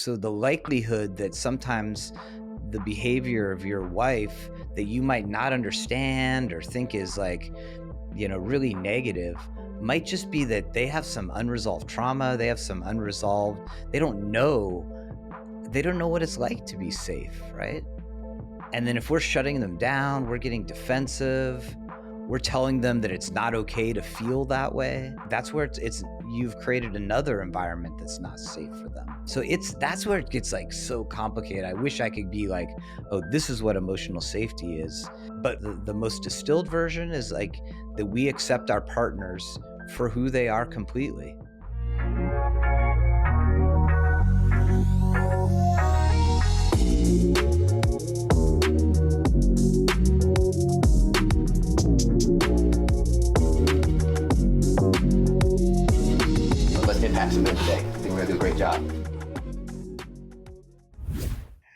So the likelihood that sometimes the behavior of your wife that you might not understand or think is like, really negative might just be that they have some unresolved trauma. They have some unresolved, they don't know what it's like to be safe, right? And then if we're shutting them down, we're getting defensive, we're telling them that it's not okay to feel that way. That's where it's you've created another environment that's not safe for them. So that's where it gets like so complicated. I wish I could be like, oh, this is what emotional safety is. But the most distilled version is like that we accept our partners for who they are completely. Impact some men today. I think we're going to do a great job.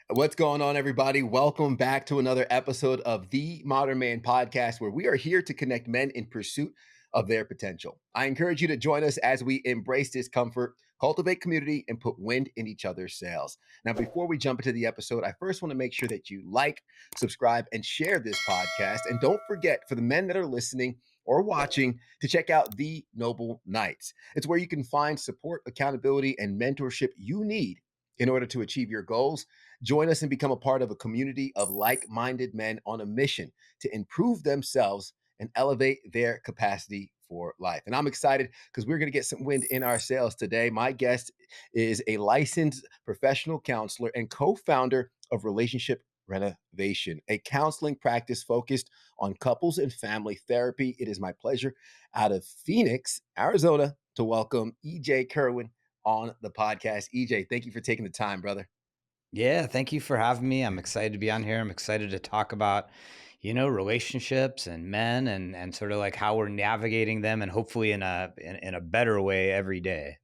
What's going on, everybody? Welcome back to another episode of the Modern Man Podcast, where we are here to connect men in pursuit of their potential. I encourage you to join us as we embrace discomfort, cultivate community, and put wind in each other's sails. Now, before we jump into the episode, I first want to make sure that you like, subscribe, and share this podcast. And don't forget, for the men that are listening or watching, to check out The Noble Knights. It's where you can find support, accountability, and mentorship you need in order to achieve your goals. Join us and become a part of a community of like-minded men on a mission to improve themselves and elevate their capacity for life. And I'm excited because we're going to get some wind in our sails today. My guest is a licensed professional counselor and co-founder of Relationship Renovation, a counseling practice focused on couples and family therapy. It is my pleasure out of Phoenix, Arizona, to welcome EJ Kerwin on the podcast. EJ, thank you for taking the time, brother. Yeah, thank you for having me. I'm excited to be on here. I'm excited to talk about, relationships and men and sort of like how we're navigating them and hopefully in a better way every day.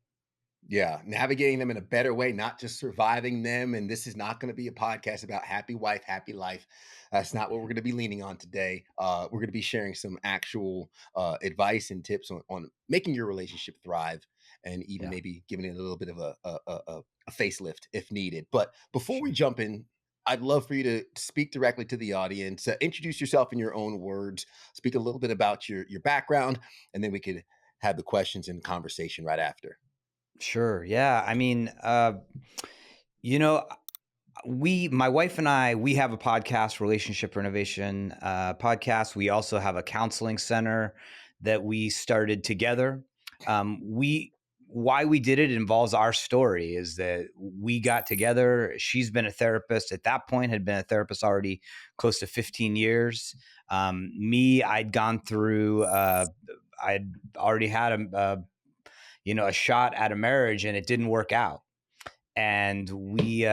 Yeah, navigating them in a better way, not just surviving them. And this is not going to be a podcast about happy wife, happy life. That's not what we're going to be leaning on today. We're going to be sharing some actual advice and tips on making your relationship thrive, and even maybe giving it a little bit of a facelift if needed. But before we jump in, I'd love for you to speak directly to the audience, introduce yourself in your own words, speak a little bit about your background, and then we could have the questions and conversation right after. Sure. Yeah. I mean, my wife and I, we have a podcast, Relationship Renovation podcast. We also have a counseling center that we started together. Why we did it involves our story is that we got together. She's been a therapist at that point, had been a therapist already close to 15 years. I'd gone through, I'd already had a shot at a marriage and it didn't work out. And we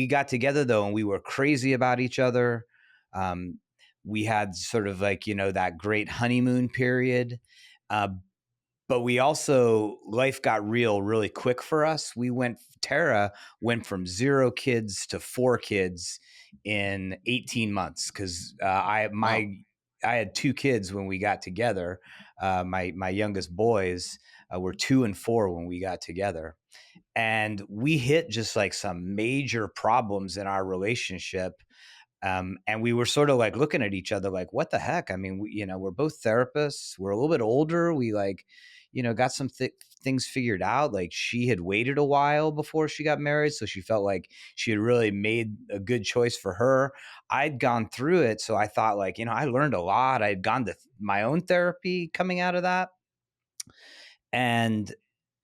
got together though, and we were crazy about each other. We had sort of like, that great honeymoon period. But we also, life got real really quick for us. Tara went from 0 kids to 4 kids in 18 months. Cause I had 2 kids when we got together. My youngest boys were 2 and 4 when we got together. And we hit just like some major problems in our relationship. And we were sort of like looking at each other like, what the heck? I mean, we're both therapists. We're a little bit older. We got some things figured out. Like she had waited a while before she got married. So she felt like she had really made a good choice for her. I'd gone through it. So I thought like, I learned a lot. I had gone to my own therapy coming out of that. And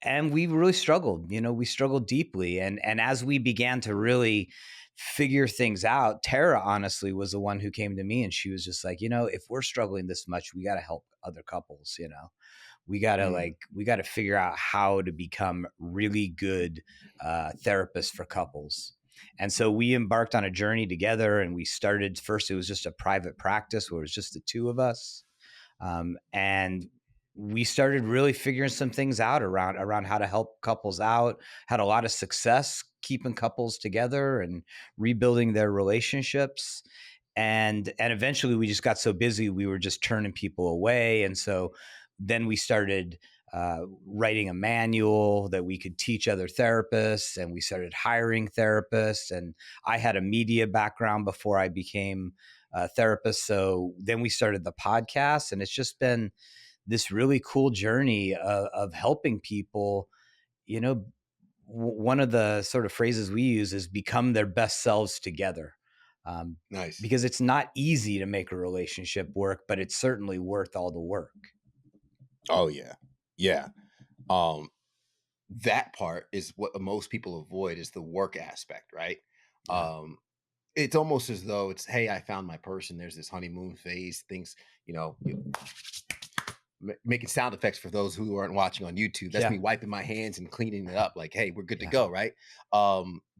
we really struggled, we struggled deeply. And as we began to really figure things out, Tara honestly was the one who came to me and she was just like, if we're struggling this much, we got to help other couples, we got to we got to figure out how to become really good therapists for couples. And so we embarked on a journey together, and we started first, it was just a private practice where it was just the 2 of us. And we started really figuring some things out around how to help couples out, had a lot of success keeping couples together and rebuilding their relationships. And eventually we just got so busy, we were just turning people away. And so then we started writing a manual that we could teach other therapists, and we started hiring therapists. And I had a media background before I became a therapist. So then we started the podcast, and it's just been this really cool journey of helping people. You know, one of the sort of phrases we use is become their best selves together. Um, Nice. because it's not easy to make a relationship work, but it's certainly worth all the work. Oh yeah. Yeah. Um, that part is what most people avoid is the work aspect, right? Yeah. Um, it's almost as though it's, hey, I found my person. There's this honeymoon phase. Things, making sound effects for those who aren't watching on YouTube. That's Yeah. me wiping my hands and cleaning it up. Like, hey, we're good to Yeah. go, right?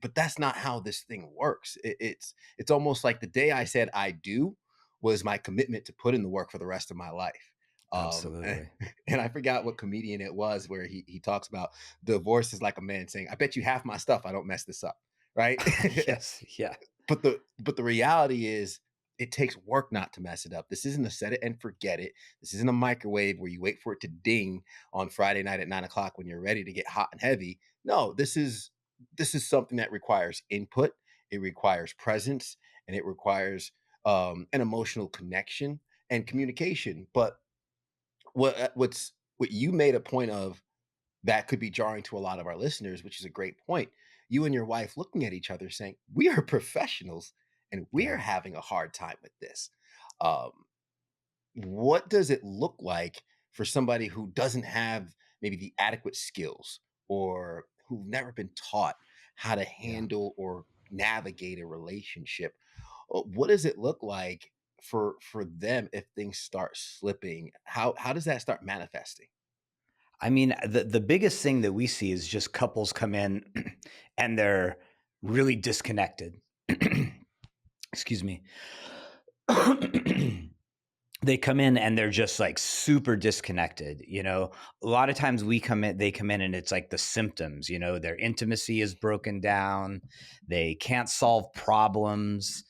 But that's not how this thing works. It's almost like the day I said I do was my commitment to put in the work for the rest of my life. And, Absolutely. and I forgot what comedian it was where he talks about divorce is like a man saying, "I bet you half my stuff I don't mess this up," right? Yes. Yeah. But the reality is it takes work not to mess it up. This isn't a set it and forget it. This isn't a microwave where you wait for it to ding on Friday night at 9 o'clock when you're ready to get hot and heavy. No, this is something that requires input, it requires presence, and it requires an emotional connection and communication. But what you made a point of that could be jarring to a lot of our listeners, which is a great point. You and your wife looking at each other saying, "We are professionals and we are Yeah. having a hard time with this." Um, what does it look like for somebody who doesn't have maybe the adequate skills or who've never been taught how to Yeah. handle or navigate a relationship? What does it look like for them if things start slipping? How does that start manifesting? I mean, the biggest thing that we see is just couples come in and they're really disconnected. Excuse me. They come in and they're just like super disconnected. A lot of times they come in and it's like the symptoms. Their intimacy is broken down, they can't solve problems,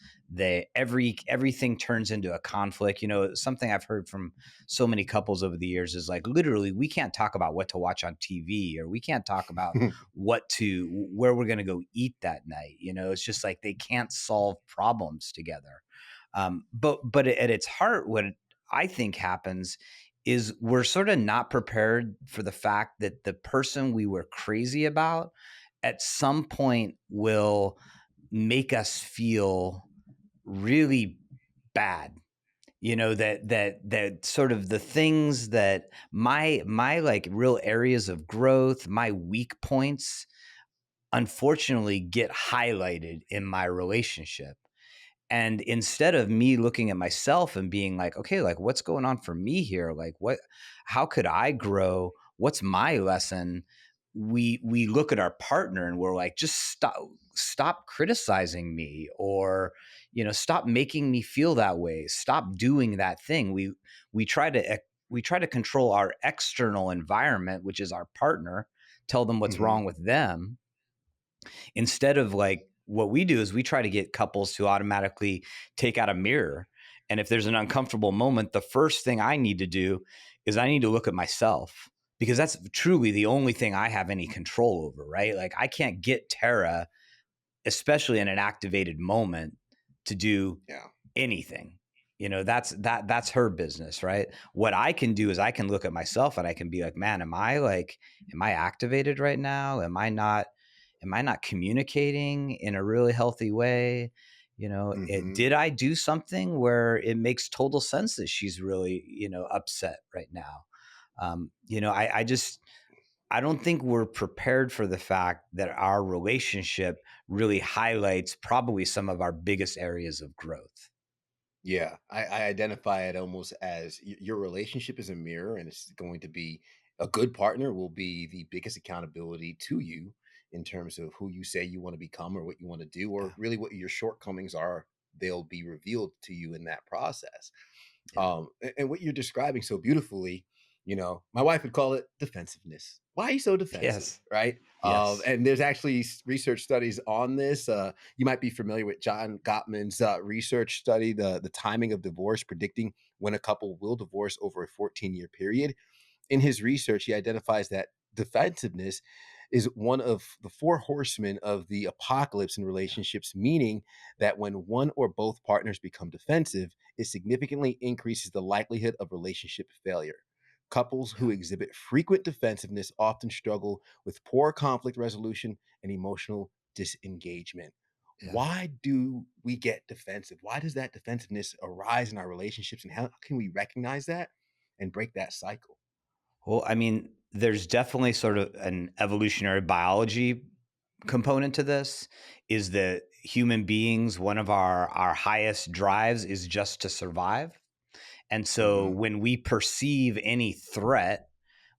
everything turns into a conflict. Something I've heard from so many couples over the years is like, literally, we can't talk about what to watch on TV, or we can't talk about where we're going to go eat that night. It's just like they can't solve problems together. But at its heart, what I think happens is we're sort of not prepared for the fact that the person we were crazy about at some point will make us feel really bad. That sort of the things that my like real areas of growth, my weak points, unfortunately get highlighted in my relationship. And instead of me looking at myself and being like, okay, like what's going on for me here? Like how could I grow? What's my lesson? We look at our partner and we're like, just stop criticizing me, or, stop making me feel that way. Stop doing that thing. We try to control our external environment, which is our partner, tell them what's Hmm. wrong with them, instead of like, what we do is we try to get couples to automatically take out a mirror. And if there's an uncomfortable moment, the first thing I need to do is I need to look at myself, because that's truly the only thing I have any control over, right? Like I can't get Tara, especially in an activated moment, to do Yeah. anything. That's her business, right? What I can do is I can look at myself and I can be like, man, am I activated right now? Am I not communicating in a really healthy way? Hmm. Did I do something where it makes total sense that she's really, upset right now? I don't think we're prepared for the fact that our relationship really highlights probably some of our biggest areas of growth. Yeah, I identify it almost as your relationship is a mirror, and it's going to be a good partner will be the biggest accountability to you in terms of who you say you want to become or what you want to do, or Yeah. really what your shortcomings are. They'll be revealed to you in that process. Yeah. And what you're describing so beautifully, my wife would call it defensiveness. Why are you so defensive, Yes. right? Yes. And there's actually research studies on this. You might be familiar with John Gottman's research study, the timing of divorce, predicting when a couple will divorce over a 14-year period. In his research, he identifies that defensiveness is one of the four horsemen of the apocalypse in relationships, meaning that when one or both partners become defensive, it significantly increases the likelihood of relationship failure. Couples who Yeah. exhibit frequent defensiveness often struggle with poor conflict resolution and emotional disengagement. Yeah. Why do we get defensive? Why does that defensiveness arise in our relationships? And how can we recognize that and break that cycle? Well, I mean, there's definitely sort of an evolutionary biology component to this, is that human beings, one of our highest drives is just to survive. And so Hmm. when we perceive any threat,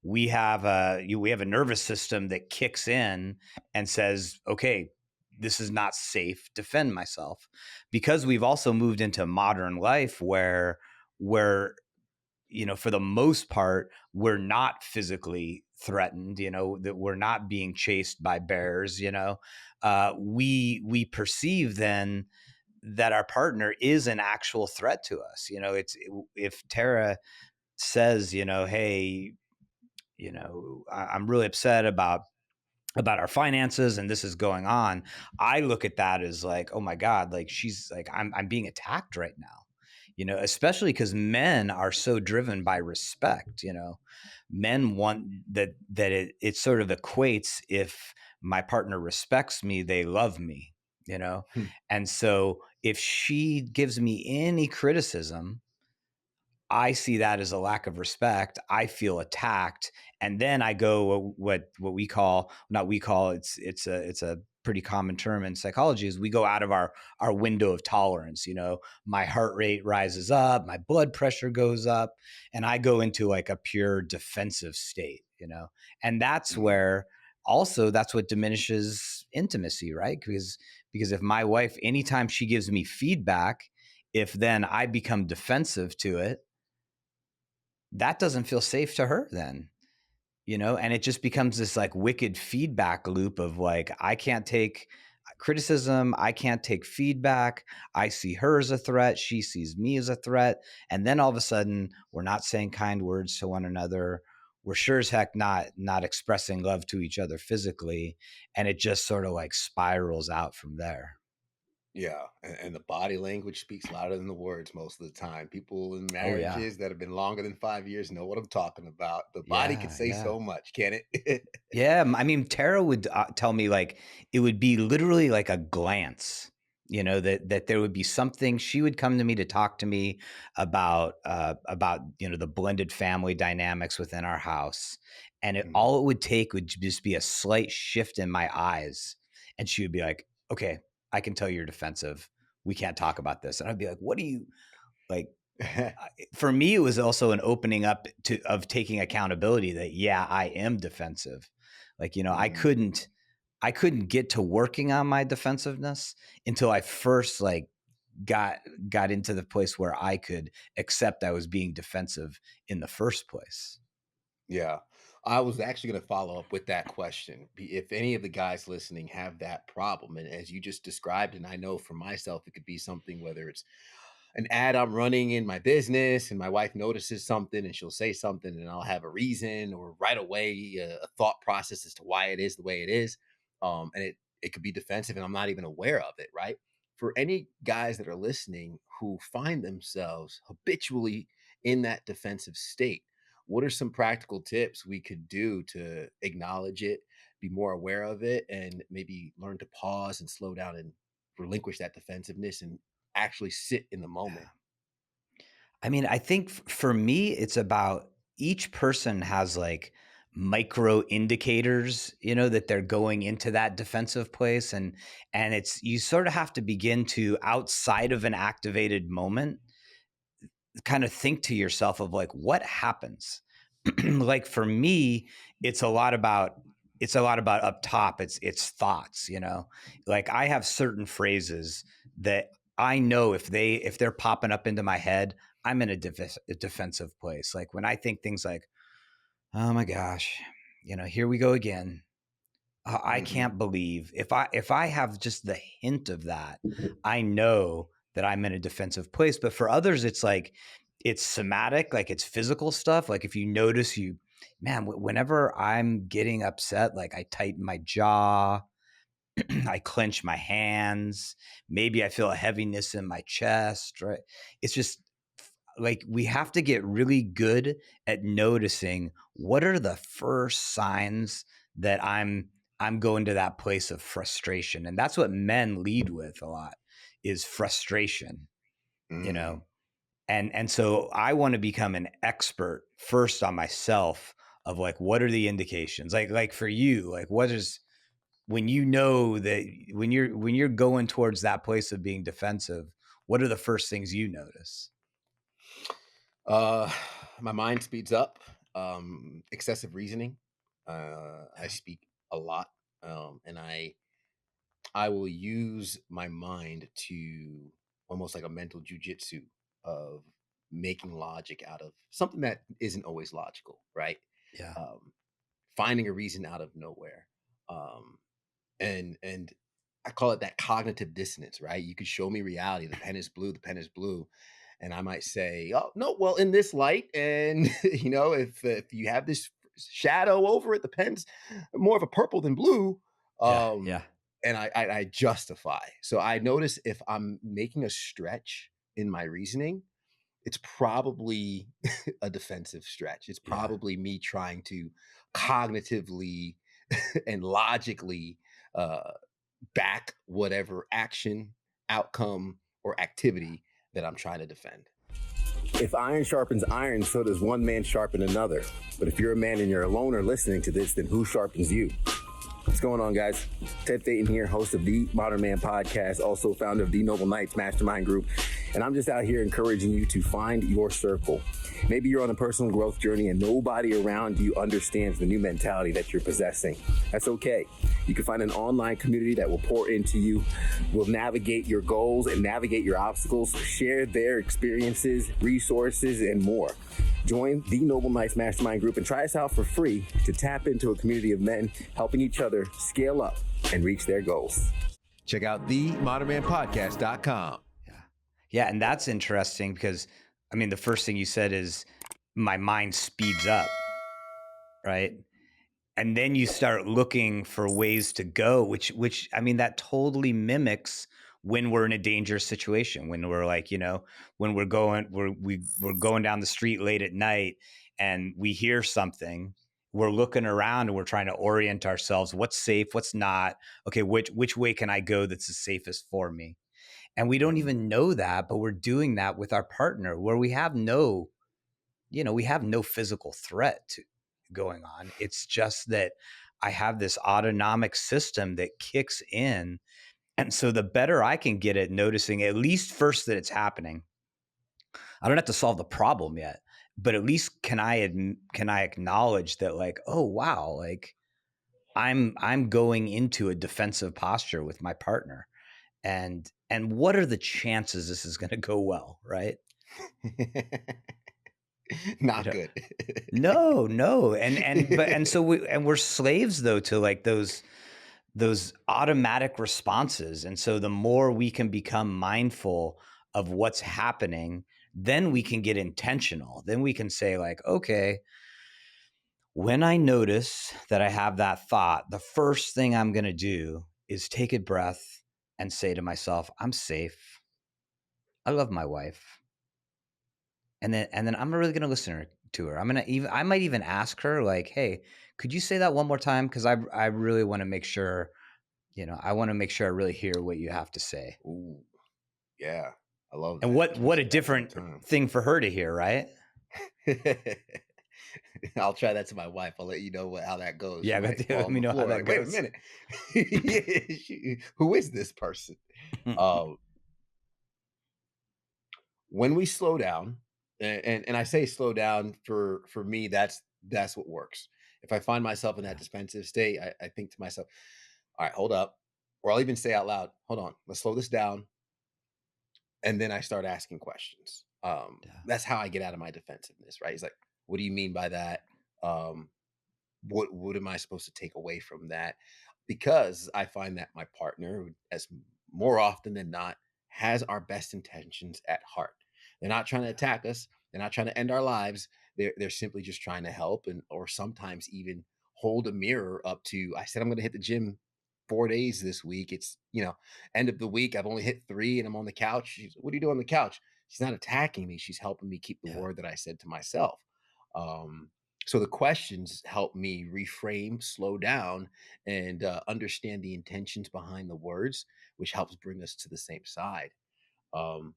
we have a nervous system that kicks in and says, okay, this is not safe, defend myself. Because we've also moved into modern life where for the most part, we're not physically threatened, that we're not being chased by bears, we perceive then that our partner is an actual threat to us. It's if Tara says, hey, I'm really upset about our finances and this is going on. I look at that as like, oh my God, like she's like, I'm being attacked right now, especially because men are so driven by respect. Men want that it sort of equates, if my partner respects me, they love me, you know? Hmm. And so if she gives me any criticism, I see that as a lack of respect. I feel attacked, and then I go what we call, not we call, it's a pretty common term in psychology, is we go out of our window of tolerance. My heart rate rises up, my blood pressure goes up, and I go into like a pure defensive state. And that's Mhm. where also that's what diminishes intimacy, right? Because if my wife, anytime she gives me feedback, if then I become defensive to it, that doesn't feel safe to her then, and it just becomes this like wicked feedback loop of like, I can't take criticism, I can't take feedback, I see her as a threat, she sees me as a threat, and then all of a sudden we're not saying kind words to one another, we're sure as heck not expressing love to each other physically, and it just sort of like spirals out from there. Yeah, and the body language speaks louder than the words most of the time. People in Oh yeah. marriages that have been longer than 5 years know what I'm talking about. The body can Yeah, say yeah. so much, can it? Yeah, I mean, Tara would tell me like it would be literally like a glance, that there would be something. She would come to me to talk to me about the blended family dynamics within our house, and Mhm. all it would take would just be a slight shift in my eyes, and she would be like, "Okay, I can tell you're defensive. We can't talk about this," and I'd be like, "What do you like?" For me, it was also an opening up of taking accountability that, yeah, I am defensive. Like, Mhm. I couldn't get to working on my defensiveness until I first like got got into the place where I could accept I was being defensive in the first place. Yeah. I was actually going to follow up with that question. If any of the guys listening have that problem, and as you just described, and I know for myself, it could be something, whether it's an ad I'm running in my business and my wife notices something and she'll say something and I'll have a reason or right away a thought process as to why it is the way it is. And it could be defensive and I'm not even aware of it, right? For any guys that are listening who find themselves habitually in that defensive state, what are some practical tips we could do to acknowledge it, be more aware of it, and maybe learn to pause and slow down and relinquish that defensiveness and actually sit in the moment? Yeah. I mean, I think for me, it's about each person has like micro indicators, that they're going into that defensive place, and it's you sort of have to begin to, outside of an activated moment, kind of think to yourself of like, what happens. Like for me, it's a lot about up top, it's thoughts, like I have certain phrases that I know if they're popping up into my head, I'm in a defensive place. Like when I think things like, oh my gosh, here we go again. I Mhm. can't believe, if I have just the hint of that, I know that I'm in a defensive place. But for others, it's like it's somatic, like it's physical stuff. Like if you notice man, whenever I'm getting upset, like I tighten my jaw, I clench my hands, maybe I feel a heaviness in my chest, right? It's just like we have to get really good at noticing what are the first signs that I'm going to that place of frustration. And that's what men lead with a lot is frustration, you Mm. know. And so I want to become an expert first on myself of like what are the indications? Like for you, like what is when you know that when you're going towards that place of being defensive, what are the first things you notice? Uh, my mind speeds up. Excessive reasoning. I Yeah. speak a lot, and I will use my mind to almost like a mental jujitsu of making logic out of something that isn't always logical, right? Yeah. Um, Finding a reason out of nowhere. Um, and I call it that cognitive dissonance, right? You could show me reality. The pen is blue, the pen is blue. And I might say, oh, no, well, in this light, and if you have this shadow over it, the pen's more of a purple than blue. Yeah. Um, Yeah. and I justify. So I notice if I'm making a stretch in my reasoning, it's probably a defensive stretch. It's Yeah. probably me trying to cognitively and logically uh, back whatever action, outcome, or activity that I'm trying to defend. If iron sharpens iron, so does one man sharpen another. But if you're a man and you're alone or listening to this, then who sharpens you? What's going on, guys? Ted Phaeton here, host of the Modern Man Podcast, also founder of the Noble Knights Mastermind Group. And I'm just out here encouraging you to find your circle. Maybe you're on a personal growth journey and nobody around you understands the new mentality that you're possessing. That's okay. You can find an online community that will pour into you, will navigate your goals and navigate your obstacles, share their experiences, resources, and more. Join the Noble Knights Mastermind Group and try us out for free to tap into a community of men helping each other scale up and reach their goals. Check out themodernmanpodcast.com. Yeah. Yeah. And that's interesting because, I mean, the first thing you said is my mind speeds up, right? And then you start looking for ways to go, which I mean, that totally mimics when we're in a dangerous situation, when we're like, when we're going down the street late at night and we hear something, we're looking around and we're trying to orient ourselves. What's safe? What's not? Okay, which way can I go that's the safest for me? And we don't even know that, but we're doing that with our partner where we have no physical threat going on. It's just that I have this autonomic system that kicks in. And so the better I can get at noticing, at least first that it's happening, I don't have to solve the problem yet, but at least can I acknowledge that, like, oh wow, like I'm going into a defensive posture with my partner, and what are the chances this is going to go well, right? You Not know, good. no, and so we're slaves though to like those automatic responses, and so the more we can become mindful of what's happening, then we can get intentional. Then we can say like, okay, when I notice that I have that thought, the first thing I'm going to do is take a breath and say to myself, I'm safe. I love my wife. And then I'm really gonna listen to her. I might even ask her like, "Hey, could you say that one more time? Because I really want to make sure, I want to make sure I really hear what you have to say." Ooh, yeah, I love And that. what Can you what a say that one more different time? thing for her to hear, right? I'll try that to my wife. I'll let you know how that goes. She Yeah, might fall let on me the know how floor. that Like, wait a goes. minute, who is this person? Um, when we slow down, and I say slow down for me, that's what works. If I find myself in that Yeah, defensive state, I think to myself, all right, hold up, or I'll even say out loud, hold on, let's slow this down, and then I start asking questions. yeah, That's how I get out of my defensiveness, right? He's like, what do you mean by that? Um, what am I supposed to take away from that? Because I find that my partner, as more often than not, has our best intentions at heart. They're not trying to yeah, attack us. They're not trying to end our lives. they're simply just trying to help, and or sometimes even hold a mirror up to, I said I'm going to hit the gym 4 days this week. It's, end of the week. I've only hit three and I'm on the couch. What do you do on the couch? She's not attacking me. She's helping me keep the Yeah. word that I said to myself. Um, so the questions help me reframe, slow down, and understand the intentions behind the words, which helps bring us to the same side. Um,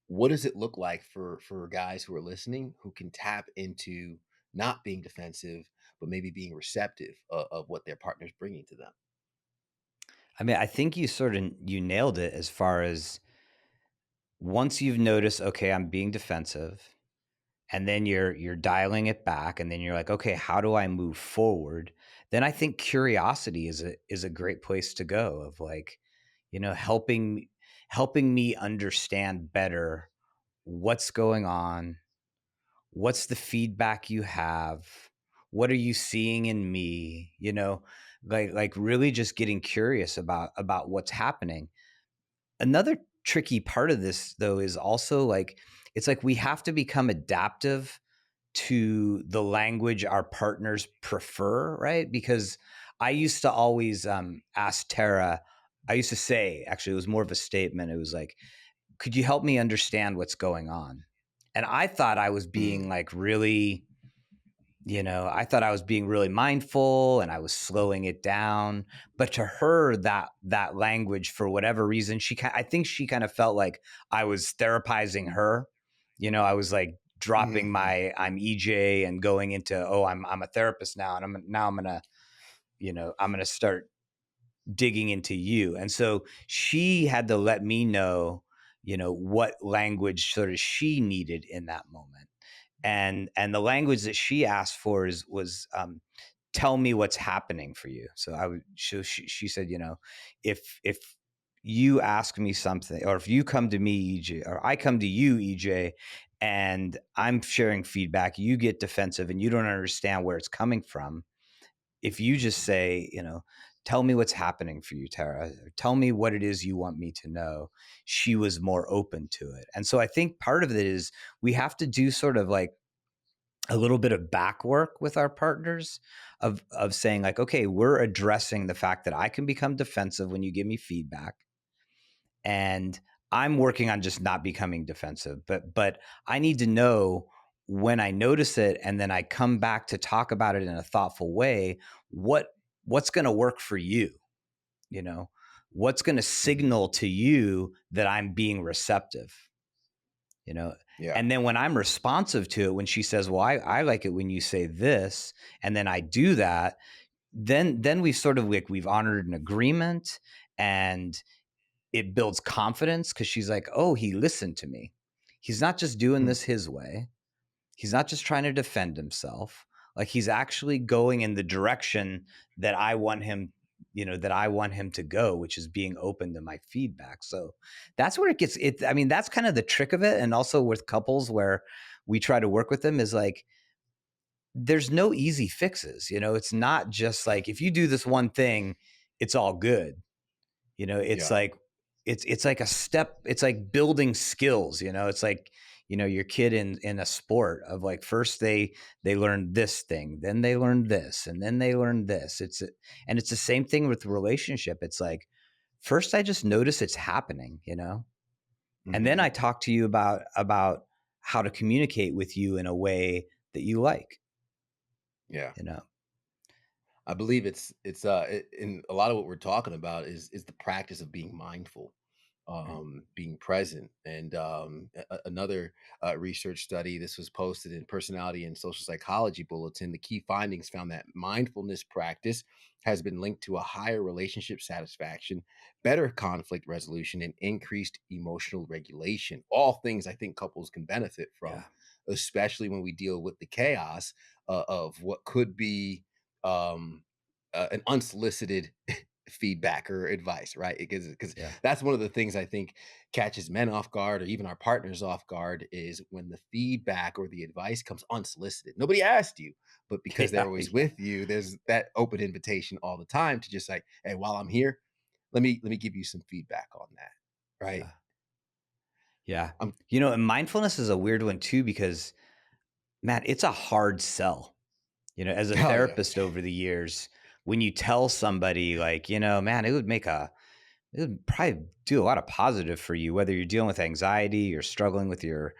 what does it look like for guys who are listening who can tap into not being defensive, but maybe being receptive of what their partner's bringing to them? I mean, I think you nailed it as far as once you've noticed, okay, I'm being defensive, and then you're dialing it back, and then you're like, okay, how do I move forward? Then I think curiosity is a great place to go of like, helping me understand better what's going on, what's the feedback you have, what are you seeing in me, like really just getting curious about what's happening. Another tricky part of this though is also like it's like we have to become adaptive to the language our partners prefer, right? Because I used to always ask Tara, I used to say, actually, it was more of a statement. It was like, could you help me understand what's going on? And I thought I was being Mm, like really, I thought I was being really mindful and I was slowing it down. But to her, that language, for whatever reason, I think she kind of felt like I was therapizing her. I was like dropping mhm, my I'm EJ and going into, oh, I'm a therapist now, and I'm gonna, I'm gonna start digging into you. And so she had to let me know, what language sort of she needed in that moment. And the language that she asked for was tell me what's happening for you. So she said, if you ask me something, or if you come to me, EJ, or I come to you, EJ, and I'm sharing feedback, you get defensive and you don't understand where it's coming from. If you just say, tell me what's happening for you, Tara, or tell me what it is you want me to know, she was more open to it. And so I think part of it is we have to do sort of like a little bit of back work with our partners of saying like, okay, we're addressing the fact that I can become defensive when you give me feedback, and I'm working on just not becoming defensive. But I need to know when I notice it, and then I come back to talk about it in a thoughtful way, what's going to work for you, you know? What's going to mhm. signal to you that I'm being receptive, you know? Yeah. And then when I'm responsive to it, when she says, well, I like it when you say this, and then I do that, then we've sort of like we've honored an agreement, and it builds confidence because she's like, oh, he listened to me. He's not just doing Mm, this his way. He's not just trying to defend himself. Like he's actually going in the direction that I want him, that I want him to go, which is being open to my feedback. So that's where it gets it. I mean, that's kind of the trick of it. And also with couples where we try to work with them is like, there's no easy fixes. It's not just like if you do this one thing, it's all good. It's yeah. like it's like a step, it's like building skills, it's like, your kid in a sport of like first they learn this thing, then they learn this, and then they learn this. And it's the same thing with relationship. It's like first I just notice it's happening, and then I Mhm. talk to you about how to communicate with you in a way that you like, Yeah. you know. I believe in a lot of what we're talking about is the practice of being mindful, Right. being present. And another research study, this was posted in Personality and Social Psychology Bulletin. The key findings found that mindfulness practice has been linked to a higher relationship satisfaction, better conflict resolution, and increased emotional regulation. All things I think couples can benefit from, Yeah. especially when we deal with the chaos of what could be um, an unsolicited feedback or advice, right? Because Yeah. that's one of the things I think catches men off guard, or even our partners off guard, is when the feedback or the advice comes unsolicited. Nobody asked you, but because they're Yeah. always Yeah. with you, there's that open invitation all the time to just like, hey, while I'm here, let me give you some feedback on that, right? Yeah. Yeah. I'm And mindfulness is a weird one too, because Man, it's a hard sell. As a Oh yeah. therapist over the years, when you tell somebody like, man, it would probably do a lot of positive for you, whether you're dealing with anxiety or struggling with your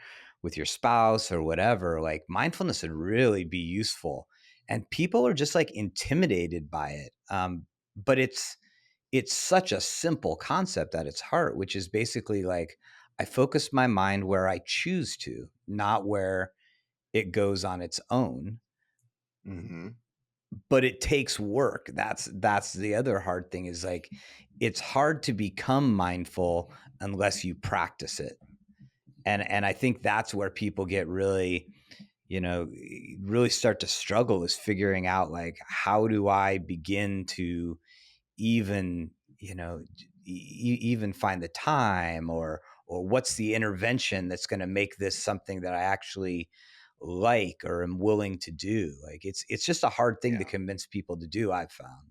spouse or whatever. Like mindfulness would really be useful, and people are just like intimidated by it. But it's such a simple concept at its heart, which is basically like I focus my mind where I choose to, not where it goes on its own. Hmm. But it takes work. That's the other hard thing, is like it's hard to become mindful unless you practice it. And I think that's where people get really, really start to struggle, is figuring out like, how do I begin to even, even find the time, or what's the intervention that's going to make this something that I actually like or am willing to do. Like it's just a hard thing to Yeah. convince people to do, I've found.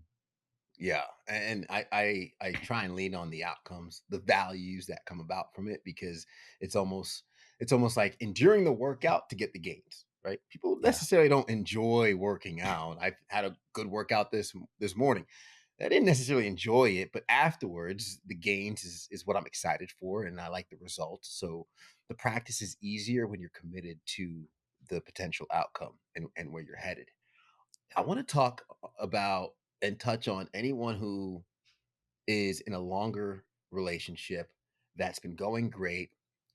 Yeah, and I try and lean on the outcomes, the values that come about from it, because it's almost it's almost like enduring the workout to get the gains, right? People Yeah. necessarily don't enjoy working out. I've had a good workout this morning. I didn't necessarily enjoy it, but afterwards, the gains is what I'm excited for, and I like the results. So the practice is easier when you're committed to the potential outcome and where you're headed. I want to talk about and touch on anyone who is in a longer relationship that's been going great,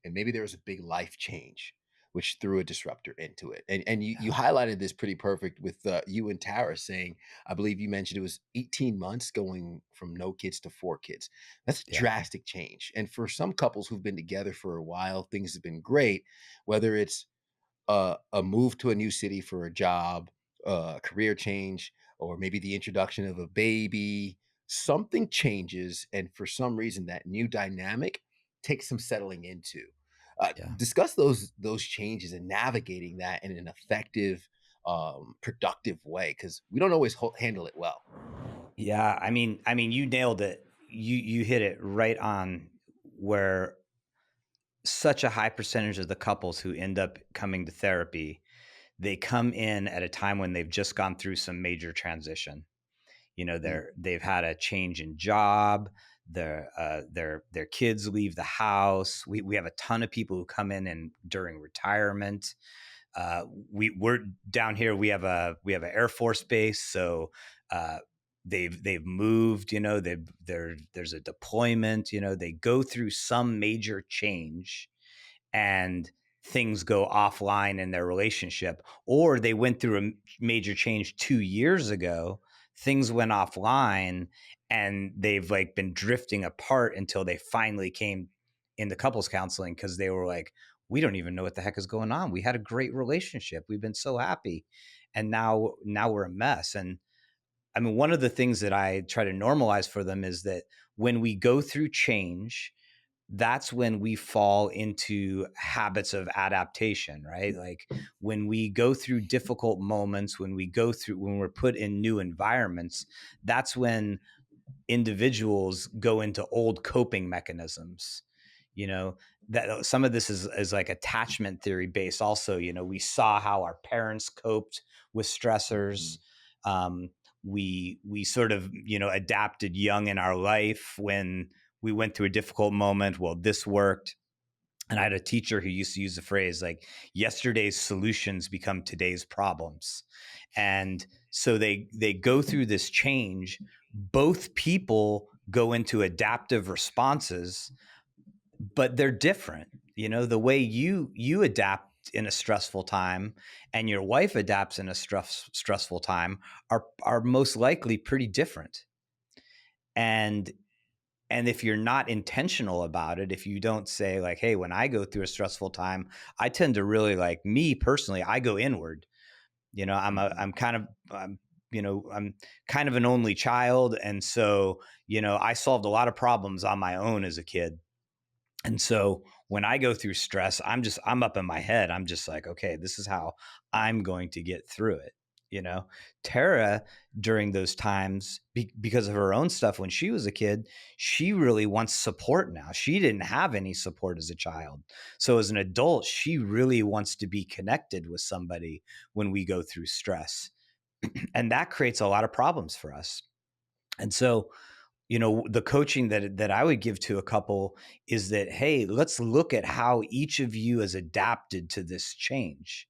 and maybe there was a big life change which threw a disruptor into it. And you highlighted this pretty perfect with you and Tara saying, I believe you mentioned it was 18 months going from no kids to 4 kids. That's a Yeah. drastic change. And for some couples who've been together for a while, things have been great, whether it's a move to a new city for a job, a career change, or maybe the introduction of a baby. Something changes, and for some reason, that new dynamic takes some settling into. Yeah. Discuss those changes and navigating that in an effective, productive way, because we don't always handle it well. Yeah. I mean, you nailed it. You hit it right on, where such a high percentage of the couples who end up coming to therapy, they come in at a time when they've just gone through some major transition. Mm, They've had a change in job. Their kids leave the house. We have a ton of people who come in and during retirement. We're down here. We have an Air Force base, so they've moved. There's a deployment. They go through some major change, and things go offline in their relationship, or they went through a major change 2 years ago. Things went offline, and they've like been drifting apart until they finally came into couples counseling, because they were like, we don't even know what the heck is going on. We had a great relationship. We've been so happy. And now we're a mess. And I mean, one of the things that I try to normalize for them is that when we go through change, that's when we fall into habits of adaptation, right? Like when we go through difficult moments, when we're put in new environments, that's when individuals go into old coping mechanisms. you know that some of this is like attachment theory based also. We saw how our parents coped with stressors. mhm, We sort of adapted young in our life when we went through a difficult moment. Well, this worked. And I had a teacher who used to use the phrase like, yesterday's solutions become today's problems. And so they go through this change. Both people go into adaptive responses, but they're different. The way you adapt in a stressful time and your wife adapts in a stressful time are most likely pretty different. And if you're not intentional about it, if you don't say like, hey, when I go through a stressful time, I tend to really, like, me personally, I go inward. mhm. I'm kind of an only child. And so, I solved a lot of problems on my own as a kid. And so when I go through stress, I'm up in my head. I'm just like, okay, this is how I'm going to get through it. Tara, during those times, because of her own stuff when she was a kid, she really wants support now. She didn't have any support as a child. So as an adult, she really wants to be connected with somebody when we go through stress. And that creates a lot of problems for us. And so, the coaching that I would give to a couple is that, hey, let's look at how each of you has adapted to this change.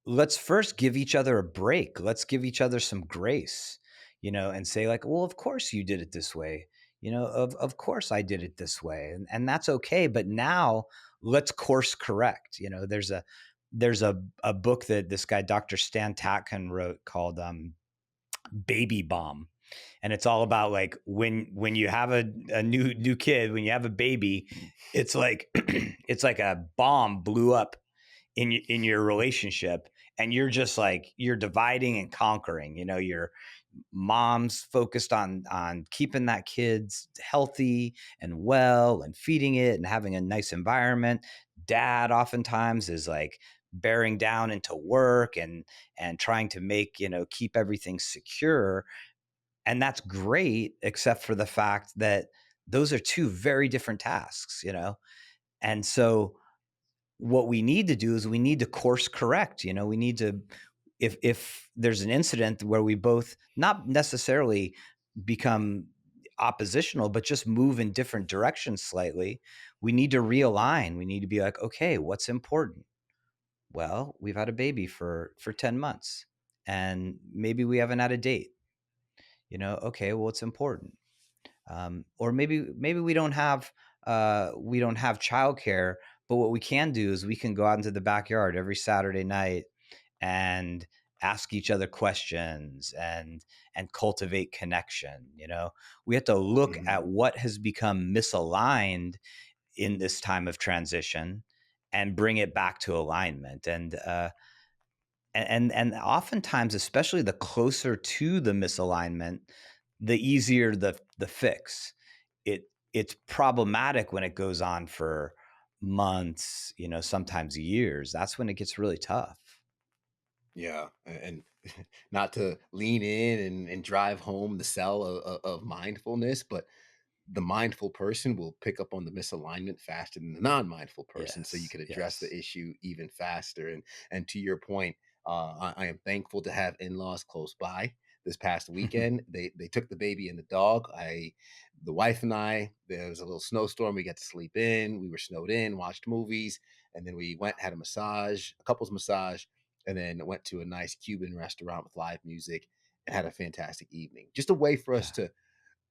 Let's first give each other a break. Let's give each other some grace, and say, like, well, of course you did it this way. Of course I did it this way. And that's okay. But now let's course correct. There's a book that this guy, Dr. Stan Tatkin, wrote called Baby Bomb. And it's all about, like, when you have a new kid, when you have a baby, it's like it's like a bomb blew up in your relationship, and you're just like, you're dividing and conquering. Your mom's focused on keeping that kid healthy and well and feeding it and having a nice environment. Dad oftentimes is like bearing down into work and trying to make, keep everything secure. And that's great, except for the fact that those are two very different tasks. And so what we need to do is we need to course correct. We need to, if there's an incident where we both not necessarily become oppositional, but just move in different directions slightly, we need to realign. We need to be like, okay, what's important? Well, we've had a baby for 10 months, and maybe we haven't had a date. Okay, well, it's important. Or maybe we don't have childcare, but what we can do is we can go out into the backyard every Saturday night and ask each other questions and cultivate connection. We have to look Mhm. at what has become misaligned in this time of transition and bring it back to alignment. And oftentimes, especially the closer to the misalignment, the easier the fix. It's problematic when it goes on for months, sometimes years. That's when it gets really tough. Yeah, and not to lean in and drive home the sell of mindfulness, but the mindful person will pick up on the misalignment faster than the non-mindful person, so you Yes, could address the yes. issue even faster. And to your point, I am thankful to have in-laws close by. This past weekend, they took the baby and the dog. The wife and I, there was a little snowstorm. We got to sleep in. We were snowed in, watched movies, and then we went had a massage, a couple's massage, and then went to a nice Cuban restaurant with live music and had a fantastic evening. Just a way for us Yeah. to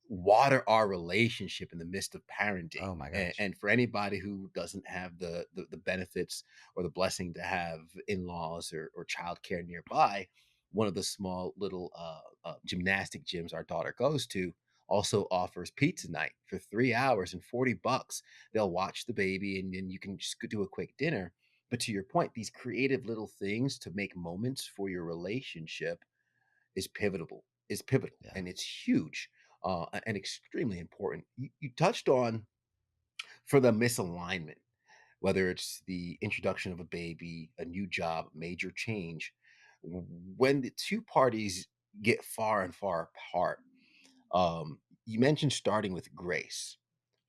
water our relationship in the midst of parenting. Oh my And, gosh. and for anybody who doesn't have the benefits or the blessing to have in-laws or childcare nearby, one of the small little gymnastic gyms our daughter goes to also offers pizza night for 3 hours and $40. They'll watch the baby and then you can just go do a quick dinner. But to your point, these creative little things to make moments for your relationship is pivotal Yeah. and it's huge and extremely important. You touched on for the misalignment, whether it's the introduction of a baby, a new job, major change, when the two parties get far and far apart. You mentioned starting with grace.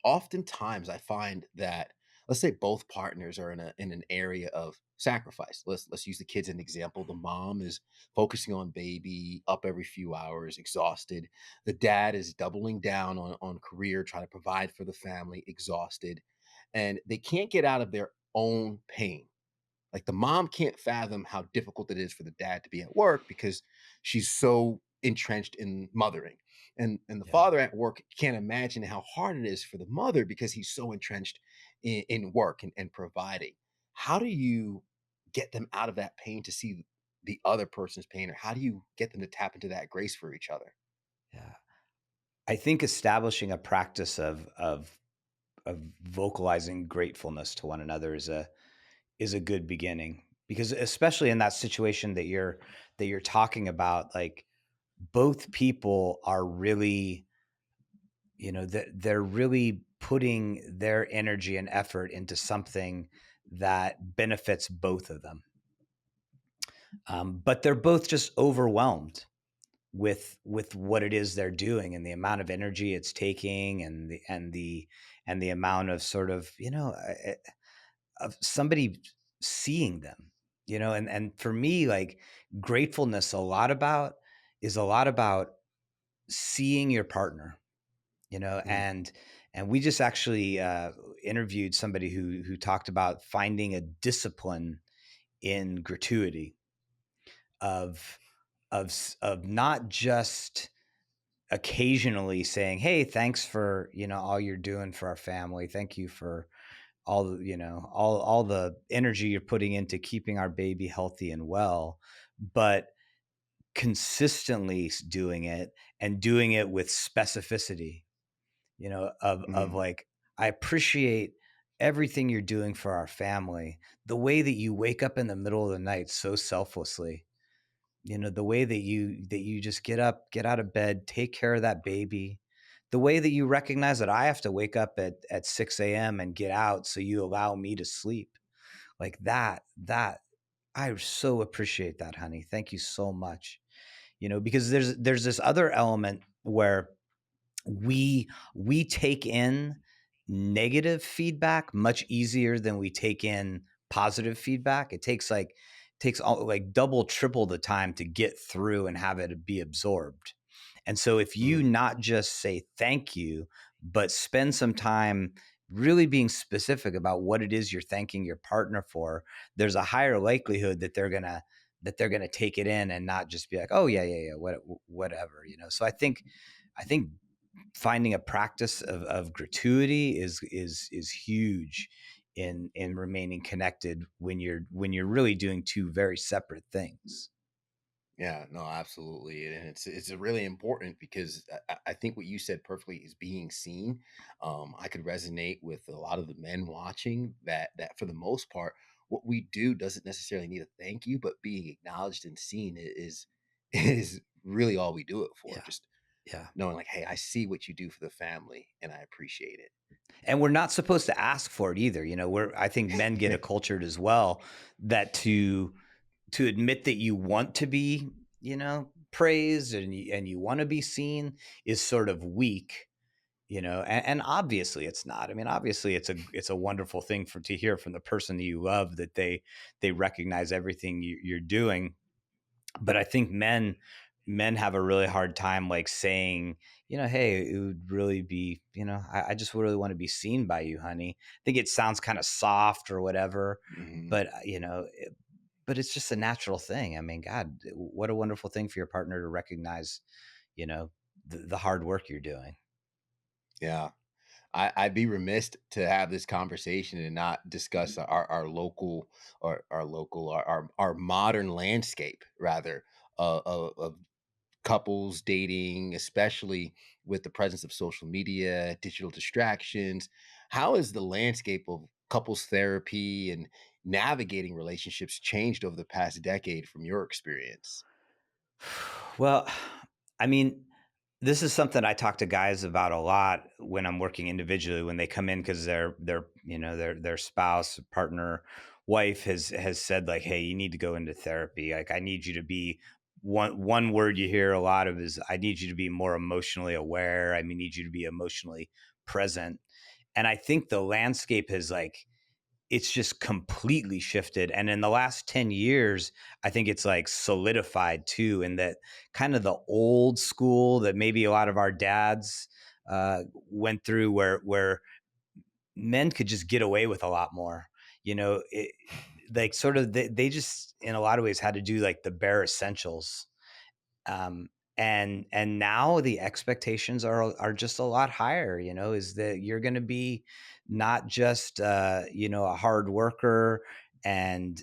Oftentimes I find that, let's say both partners are in an area of sacrifice. Let's use the kids as an example. The mom is focusing on baby, up every few hours, exhausted. The dad is doubling down on career, trying to provide for the family, exhausted, and they can't get out of their own pain. Like the mom can't fathom how difficult it is for the dad to be at work because she's so entrenched in mothering. And the Yeah. father at work can't imagine how hard it is for the mother because he's so entrenched in work and providing. How do you get them out of that pain to see the other person's pain, or how do you get them to tap into that grace for each other? Yeah. I think establishing a practice of vocalizing gratefulness to one another is a good beginning, because especially in that situation that you're talking about, like, both people are really, that they're really putting their energy and effort into something that benefits both of them. But they're both just overwhelmed with what it is they're doing and the amount of energy it's taking and the amount of sort of of somebody seeing them, and for me, like, gratefulness is a lot about seeing your partner, Mm, and we just actually interviewed somebody who talked about finding a discipline in gratuity of of not just occasionally saying, "Hey, thanks for, all you're doing for our family. Thank you for all the energy you're putting into keeping our baby healthy and well," but consistently doing it and doing it with specificity, of mm, like, I appreciate everything you're doing for our family. The way that you wake up in the middle of the night so selflessly, the way that you just get out of bed, take care of that baby, the way that you recognize that I have to wake up at 6 a.m. and get out so you allow me to sleep, like that I so appreciate that, honey. Thank you so much. Because there's this other element where we take in negative feedback much easier than we take in positive feedback. It takes all, like, double triple the time to get through and have it be absorbed. And so if you mm. not just say thank you, but spend some time really being specific about what it is you're thanking your partner for, there's a higher likelihood that they're gonna take it in and not just be like, oh, yeah, yeah, yeah, whatever. So I think finding a practice of gratuity is huge in remaining connected when you're really doing two very separate things. Yeah, no, absolutely, and it's really important because I think what you said perfectly is being seen. I could resonate with a lot of the men watching that for the most part, what we do doesn't necessarily need a thank you, but being acknowledged and seen is really all we do it for. Yeah, Just yeah. knowing, like, hey, I see what you do for the family, and I appreciate And we're not supposed to ask for it either. I think men get it. a cultured as well that to admit that you want to be, praised, and you want to be seen is sort of weak. And obviously it's not. I mean, obviously it's a wonderful thing to hear from the person that you love, that they recognize everything you're doing. But I think men have a really hard time, like, saying, hey, it would really be, I just really want to be seen by you, honey. I think it sounds kind of soft or whatever, Mhm. but but it's just a natural thing. I mean, God, what a wonderful thing for your partner to recognize, you know, the hard work you're doing. Yeah. I'd be remiss to have this conversation and not discuss our local or our modern landscape rather of couples dating, especially with the presence of social media, digital distractions. How has the landscape of couples therapy and navigating relationships changed over the past decade from your experience? Well, I mean, this is something I talk to guys about a lot when I'm working individually, when they come in, because their spouse, partner, wife has said, like, hey, you need to go into therapy. Like, I need you to be, one word you hear a lot of is, I need you to be more emotionally aware. I mean, need you to be emotionally present. And I think the landscape has, like, it's just completely shifted. And in the last 10 years, I think it's, like, solidified too, in that kind of the old school that maybe a lot of our dads went through, where men could just get away with a lot more. Like, sort of, they just, in a lot of ways, had to do, like, the bare essentials. um, and now the expectations are just a lot higher. Is that you're going to be not just a hard worker and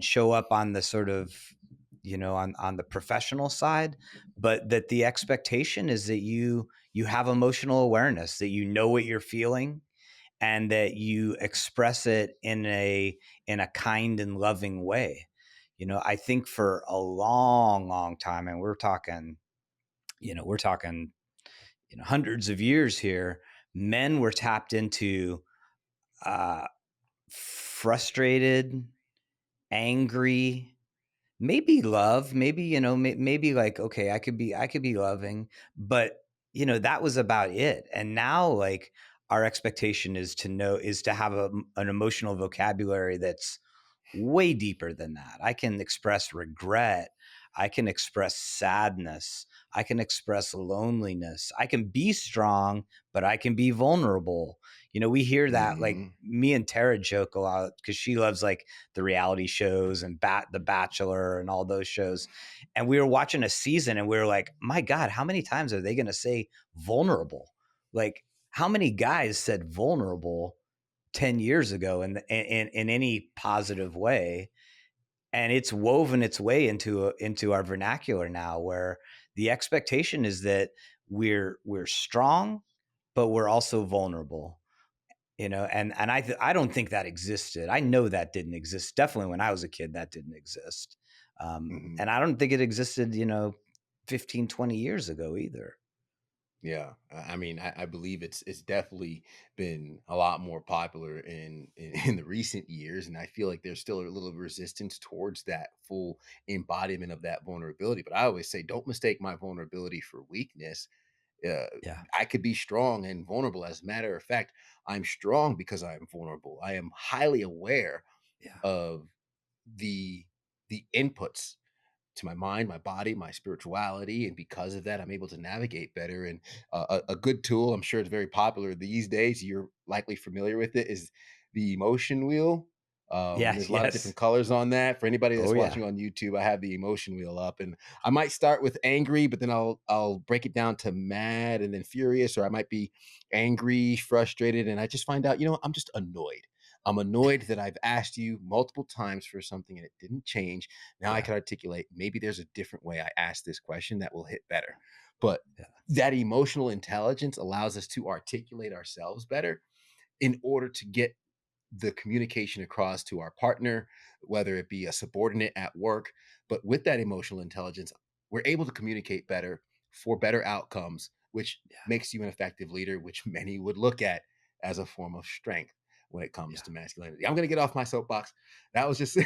show up on the sort of, on the professional side, but that the expectation is that you have emotional awareness, that you know what you're feeling, and that you express it in a kind and loving way. I think for a long, long time, and we're talking hundreds of years here, men were tapped into frustrated, angry, maybe love, maybe, maybe like, okay, I could be loving, but that was about it. And now, like, our expectation is to have an emotional vocabulary that's way deeper than that. I can express regret. I can express sadness. I can express loneliness. I can be strong, but I can be vulnerable. We hear that, like, Hmm. me and Tara joke a lot because she loves, like, the reality shows and The Bachelor and all those shows. And we were watching a season and we were like, my God, how many times are they going to say vulnerable? Like, how many guys said vulnerable 10 years ago in any positive way? And it's woven its way into our vernacular now, where the expectation is that we're strong, but we're also vulnerable. And I don't think that existed. I know that didn't exist. Definitely when I was a kid, that didn't exist. Hmm. And I don't think it existed 15, 20 years ago either. Yeah, I mean, I believe it's definitely been a lot more popular in the recent years, and I feel like there's still a little resistance towards that full embodiment of that vulnerability. But I always say, don't mistake my vulnerability for weakness. Uh, Yeah, I could be strong and vulnerable. As a matter of fact, I'm strong because I am vulnerable. I am highly aware yeah, of the inputs to my mind, my body, my spirituality, and because of that, I'm able to navigate better. And a good tool, I'm sure it's very popular these days. You're likely familiar with it. Is the emotion wheel. yes, There's a lot of yes. different colors on that. For anybody Oh that's yeah, watching on YouTube, I have the emotion wheel up, and I might start with angry, but then I'll break it down to mad and then furious, or I might be angry, frustrated, and I just find out, I'm just annoyed. I'm annoyed that I've asked you multiple times for something and it didn't change. Now I yeah, can articulate, maybe there's a different way I ask this question that will hit better. But yeah, that emotional intelligence allows us to articulate ourselves better in order to get the communication across to our partner, whether it be a subordinate at work. But with that emotional intelligence, we're able to communicate better for better outcomes, which yeah, makes you an effective leader, which many would look at as a form of strength when it comes yeah. to masculinity. I'm going to get off my soapbox. That was just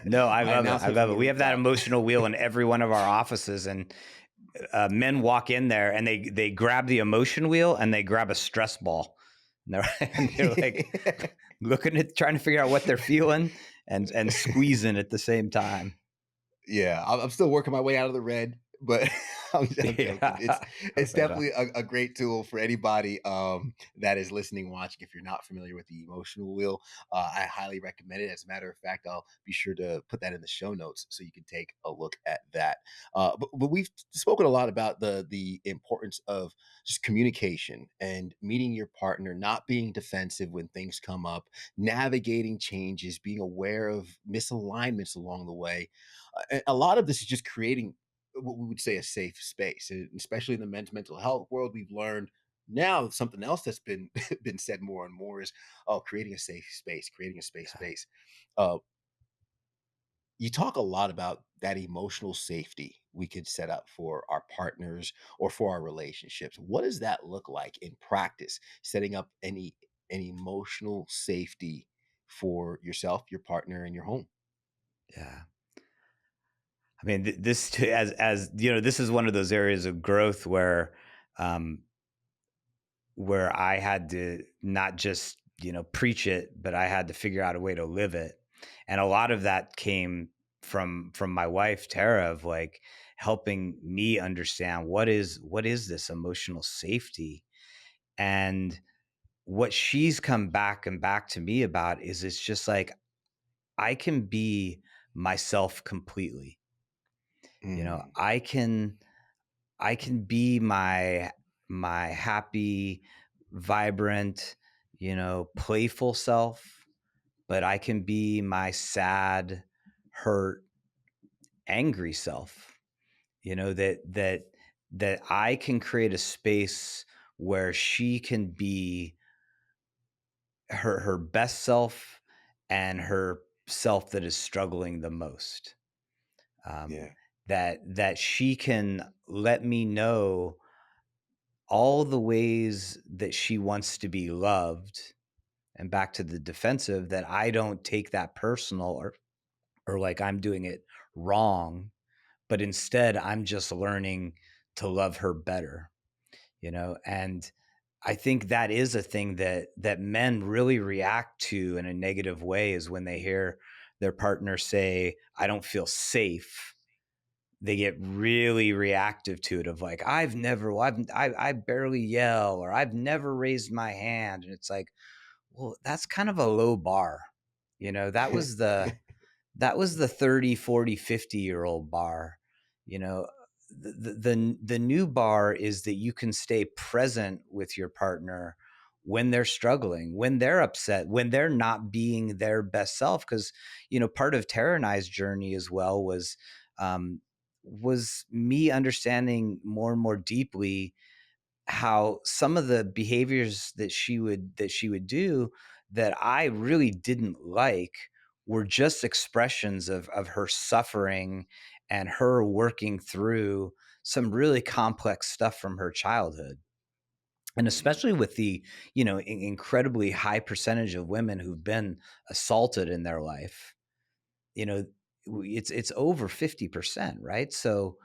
No, I my love it. I announcement from love it. the We have that rooftop. emotional wheel in every one of our offices, and men walk in there and they grab the emotion wheel and they grab a stress ball, and they're like looking at trying to figure out what they're feeling and squeezing at the same time. Yeah, I'm still working my way out of the red, but I'm joking. It's Yeah, it's right on. definitely a great tool for anybody that is listening, watching. If you're not familiar with the emotional wheel, I highly recommend it. As a matter of fact, I'll be sure to put that in the show notes so you can take a look at that. But we've spoken a lot about the importance of just communication and meeting your partner, not being defensive when things come up, navigating changes, being aware of misalignments along the way. A lot of this is just creating what we would say a safe space, and especially in the men's mental health world. We've learned now something else that's been been said more and more is, oh, creating a safe space, creating a space Yeah, space. Uh, you talk a lot about that emotional safety we could set up for our partners or for our relationships. What does that look like in practice? Setting up an emotional safety for yourself, your partner, and your home. yeah. I mean, as this is one of those areas of growth um, where I had to not just, preach it, but I had to figure out a way to live it. And a lot of that came from my wife, Tara, of like helping me understand what is this emotional safety. And what she's come back to me about is it's just like I can be myself completely. Mm, I can be my happy, vibrant, playful self, but I can be my sad, hurt, angry self. That I can create a space where she can be her best self and her self that is struggling the most. Um, yeah. that she can let me know all the ways that she wants to be loved, and back to the defensive, that I don't take that personal, or like I'm doing it wrong, but instead I'm just learning to love her better, and I think that is a thing that men really react to in a negative way, is when they hear their partner say, I don't feel safe. They get really reactive to it, of like, I've never, well, I barely yell, or I've never raised my hand. And it's like, well, that's kind of a low bar. That was the 30, 40, 50-year-old bar. You know, the new bar is that you can stay present with your partner when they're struggling, when they're upset, when they're not being their best self. Because part of Tara and I's journey as well was me understanding more and more deeply how some of the behaviors that she would do that I really didn't like were just expressions of her suffering and her working through some really complex stuff from her childhood. And Mhm. especially with the incredibly high percentage of women who've been assaulted in their life, you know it's over 50%, right? So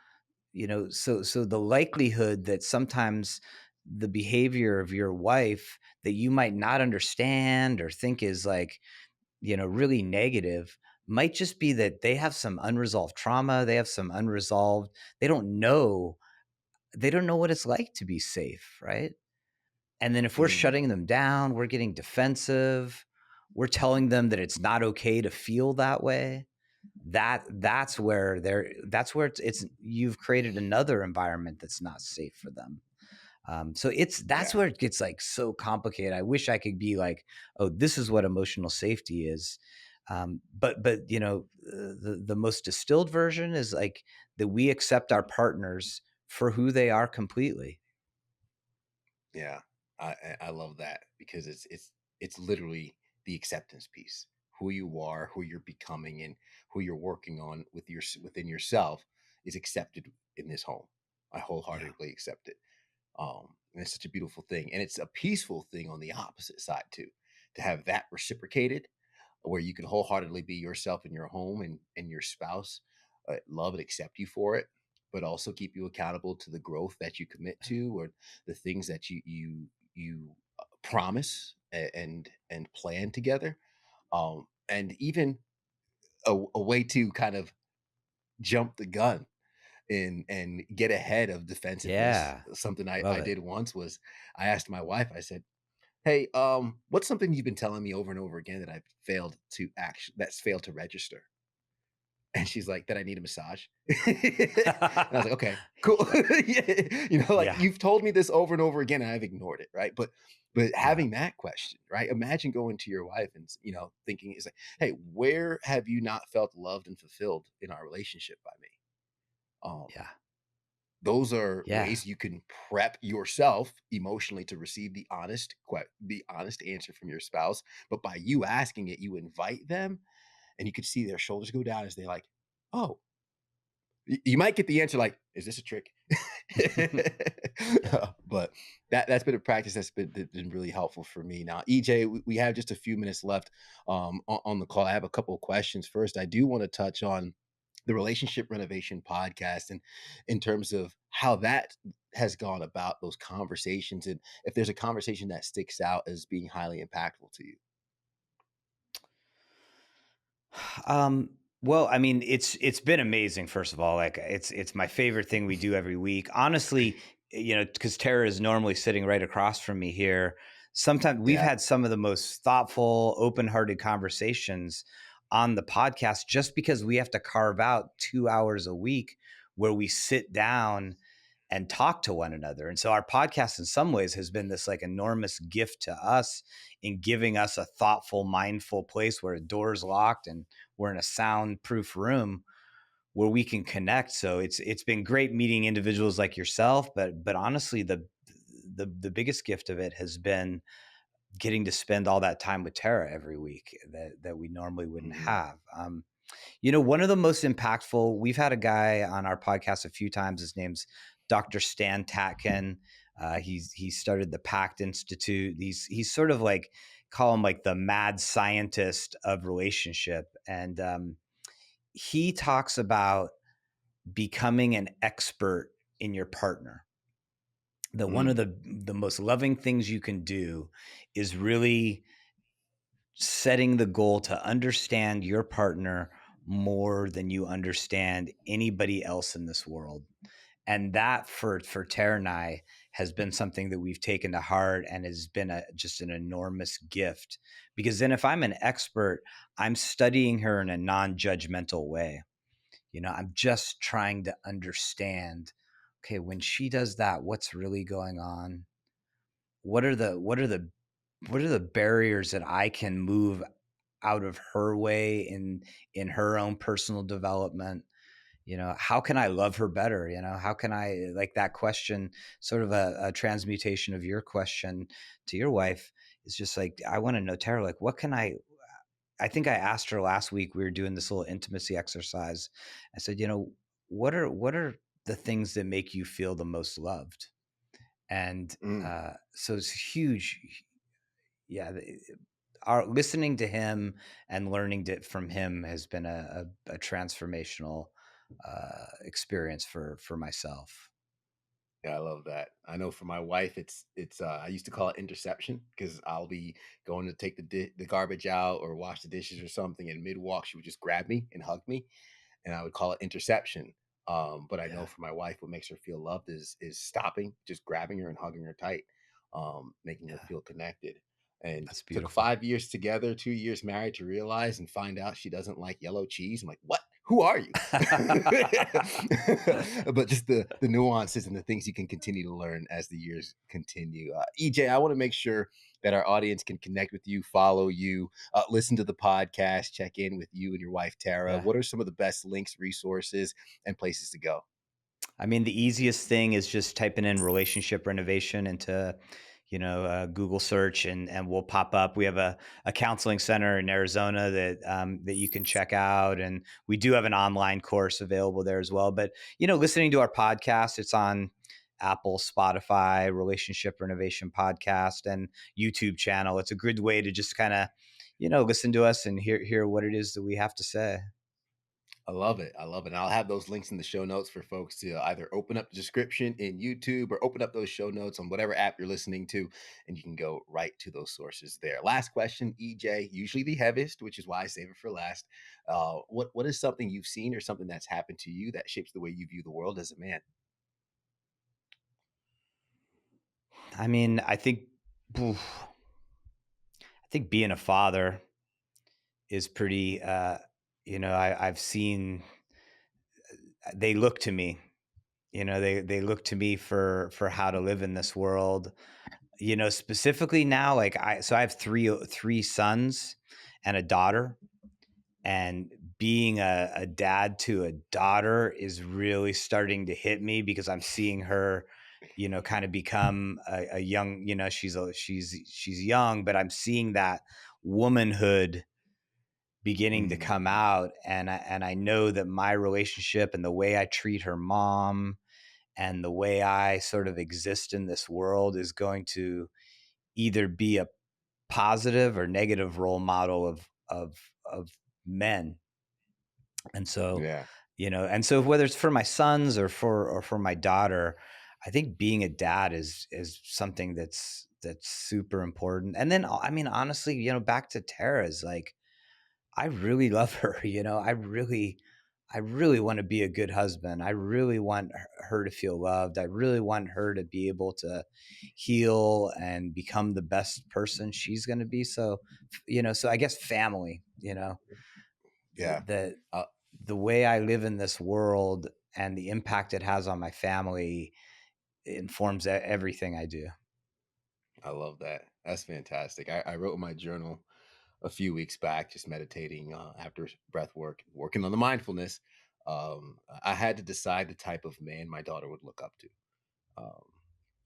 the likelihood that sometimes the behavior of your wife that you might not understand or think is like, really negative, might just be that they have some unresolved trauma. They have some unresolved, they don't know what it's like to be safe, right? And then if we're Mhm. shutting them down, we're getting defensive, we're telling them that it's not okay to feel that way, that's where it's you've created another environment that's not safe for them. So that's Yeah. where it gets like so complicated. I wish I could be like, oh, this is what emotional safety is. But the most distilled version is like that we accept our partners for who they are completely. Yeah, I love that because it's literally the acceptance piece. Who you are, who you're becoming, and who you're working on within yourself is accepted in this home. I Yeah. wholeheartedly accept it. And it's such a beautiful thing, and it's a peaceful thing on the opposite side too, to have that reciprocated, where you can wholeheartedly be yourself in your home, and your spouse love and accept you for it, but also keep you accountable to the growth that you commit to, or the things that you promise and plan together. And even a way to kind of jump the gun and get ahead of defensiveness. Yeah. Something I, Love I it. did once was I asked my wife, I said, hey, what's something you've been telling me over and over again that I've failed to that's failed to register? And she's like, that I need a massage. And I was like, okay, cool. Yeah, like Yeah. you've told me this over and over again, and I've ignored it, right? But Yeah. having that question, right? Imagine going to your wife and thinking, is like, hey, where have you not felt loved and fulfilled in our relationship by me? Um, Yeah. those are Yeah. ways you can prep yourself emotionally to receive the honest answer from your spouse. But by you asking it, you invite them, and you could see their shoulders go down as they like, oh, you might get the answer like, is this a trick? Yeah. But that's been a practice that's been really helpful for me. Now, EJ, we have just a few minutes left on the call. I have a couple of questions. First, I do want to touch on the relationship renovation podcast, and in terms of how that has gone about those conversations, and if there's a conversation that sticks out as being highly impactful to you. Well, I mean, it's been amazing. First of all, like it's my favorite thing we do every week. Honestly, because Tara is normally sitting right across from me here. Sometimes we've Yeah. had some of the most thoughtful, open-hearted conversations on the podcast, just because we have to carve out 2 hours a week where we sit down and talk to one another. And so our podcast in some ways has been this like enormous gift to us in giving us a thoughtful, mindful place where a door is locked and we're in a soundproof room where we can connect. So it's been great meeting individuals like yourself, but honestly, the biggest gift of it has been getting to spend all that time with Tara every week that we normally wouldn't Hmm. have. One of the most impactful, we've had a guy on our podcast a few times. His name's Dr. Stan Tatkin. He started the Pact Institute. He's sort of like, call him like the mad scientist of relationship. And he talks about becoming an expert in your partner. That one of Mm, the most loving things you can do is really setting the goal to understand your partner more than you understand anybody else in this world. And that for Tara and I has been something that we've taken to heart and has been just an enormous gift. Because then if I'm an expert, I'm studying her in a non-judgmental way. I'm just trying to understand, okay, when she does that, what's really going on? What are the barriers that I can move out of her way in her own personal development? How can I love her better? How can I, like, that question, sort of a transmutation of your question to your wife, is just like, I want to know, Tara, like, what can I think I asked her last week, we were doing this little intimacy exercise. I said, what are the things that make you feel the most loved? And mm. so it's huge. Yeah, our listening to him and learning from him has been a transformational experience for myself. Yeah, I love that. I know for my wife, it's I used to call it interception because I'll be going to take the garbage out or wash the dishes or something, and mid walk she would just grab me and hug me, and I would call it interception. But I know Yeah, for my wife, what makes her feel loved is stopping, just grabbing her and hugging her tight, making her yeah, feel connected. And that's took beautiful. 5 years together, 2 years married to realize and find out she doesn't like yellow cheese. I'm like, what? Who are you? But just the nuances and the things you can continue to learn as the years continue. EJ, I want to make sure that our audience can connect with you, follow you, listen to the podcast, check in with you and your wife Tara. Yeah. What are some of the best links, resources, and places to go? I mean, the easiest thing is just typing in relationship renovation into, Google search, and we'll pop up. We have a counseling center in Arizona that you can check out, and we do have an online course available there as well. But listening to our podcast, it's on Apple, Spotify, Relationship Renovation Podcast, and YouTube channel. It's a good way to just kind of, listen to us and hear what it is that we have to say. I love it. I love it. And I'll have those links in the show notes for folks to either open up the description in YouTube or open up those show notes on whatever app you're listening to, and you can go right to those sources there. Last question, EJ, usually the heaviest, which is why I save it for last. What is something you've seen or something that's happened to you that shapes the way you view the world as a man? I mean, oof, I think being a father is pretty. I've seen, they look to me. They look to me for how to live in this world. Specifically now, like I have three sons and a daughter, and being a dad to a daughter is really starting to hit me because I'm seeing her, kind of become a young. She's young, but I'm seeing that womanhood beginning to Mm, come out, and I know that my relationship and the way I treat her mom and the way I sort of exist in this world is going to either be a positive or negative role model of men. And so, yeah, whether it's for my sons or for my daughter, I think being a dad is something that's super important. And then, I mean, honestly, back to Tara's, like, I really love her. I really want to be a good husband. I really want her to feel loved. I really want her to be able to heal and become the best person she's going to be. So, so I guess family, yeah. that Uh, the way I live in this world and the impact it has on my family informs everything I do. I love that. That's fantastic. I wrote in my journal a few weeks back, just meditating after breath work, working on the mindfulness. I had to decide the type of man my daughter would look up to, um,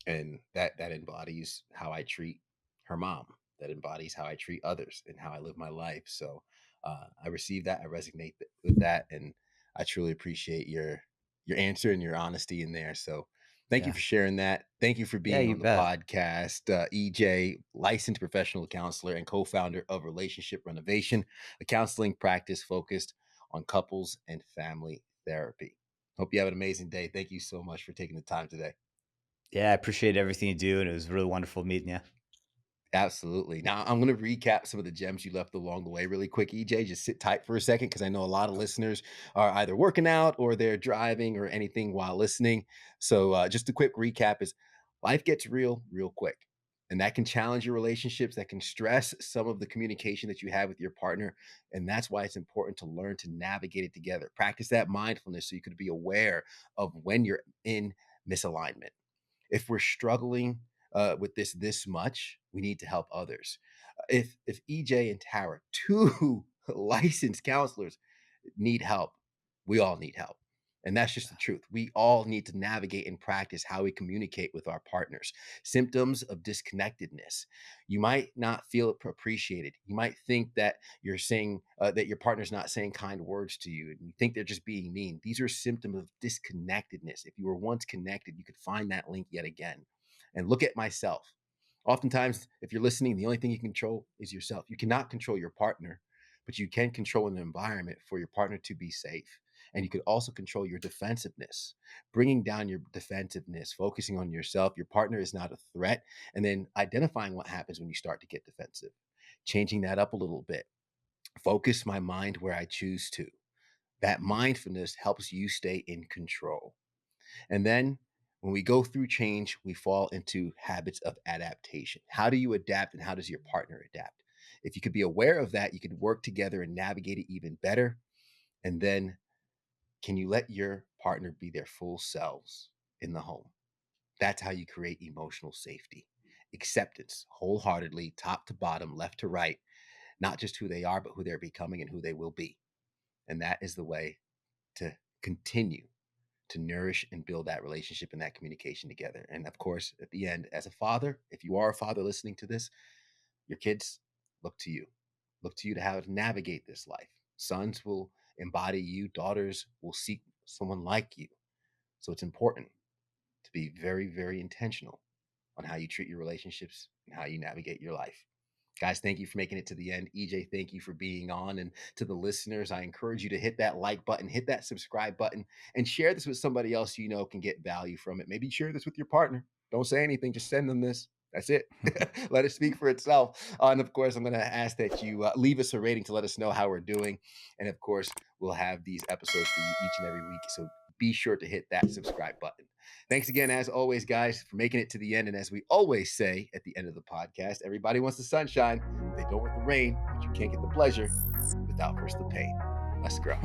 and that embodies how I treat her mom. That embodies how I treat others and how I live my life. So I receive that. I resonate with that, and I truly appreciate your answer and your honesty in there. So thank you Yeah. for sharing that. Thank you for Yeah, being you on the bet. podcast. EJ, licensed professional counselor and co founder of Relationship Renovation, a counseling practice focused on couples and family therapy. Hope you have an amazing day. Thank you so much for taking the time today. Yeah, I appreciate everything you do, and it was really wonderful meeting you. Absolutely. Now, I'm going to recap some of the gems you left along the way really quick, EJ. Just sit tight for a second because I know a lot of listeners are either working out or they're driving or anything while listening. So, just a quick recap is life gets real, real quick. And that can challenge your relationships, that can stress some of the communication that you have with your partner. And that's why it's important to learn to navigate it together. Practice that mindfulness so you could be aware of when you're in misalignment. If we're struggling with this much, we need to help others. If EJ and Tara, two licensed counselors, need help, we all need help. And that's just the truth. We all need to navigate and practice how we communicate with our partners. Symptoms of disconnectedness. You might not feel appreciated. You might think that you're saying that your partner's not saying kind words to you, and you think they're just being mean. These are symptoms of disconnectedness. If you were once connected, you could find that link yet again. And look at myself. Oftentimes, if you're listening, the only thing you can control is yourself. You cannot control your partner, but you can control an environment for your partner to be safe. And you could also control your defensiveness, bringing down your defensiveness, focusing on yourself. Your partner is not a threat. And then identifying what happens when you start to get defensive, changing that up a little bit. Focus my mind where I choose to. That mindfulness helps you stay in control. And then when we go through change, we fall into habits of adaptation. How do you adapt and how does your partner adapt? If you could be aware of that, you could work together and navigate it even better. And then can you let your partner be their full selves in the home? That's how you create emotional safety, acceptance, wholeheartedly, top to bottom, left to right, not just who they are, but who they're becoming and who they will be. And that is the way to continue to nourish and build that relationship and that communication together. And of course, at the end, as a father, if you are a father listening to this, your kids look to you. Look to you to how to navigate this life. Sons will embody you, daughters will seek someone like you. So it's important to be very, very intentional on how you treat your relationships and how you navigate your life. Guys, thank you for making it to the end. EJ, thank you for being on. And to the listeners, I encourage you to hit that like button, hit that subscribe button, and share this with somebody else you know can get value from it. Maybe share this with your partner. Don't say anything, just send them this. That's it. Let it speak for itself. And of course, I'm going to ask that you leave us a rating to let us know how we're doing. And of course, we'll have these episodes for you each and every week. So be sure to hit that subscribe button. Thanks again, as always, guys, for making it to the end. And as we always say at the end of the podcast, everybody wants the sunshine. They don't want the rain, but you can't get the pleasure without first the pain. Let's grow.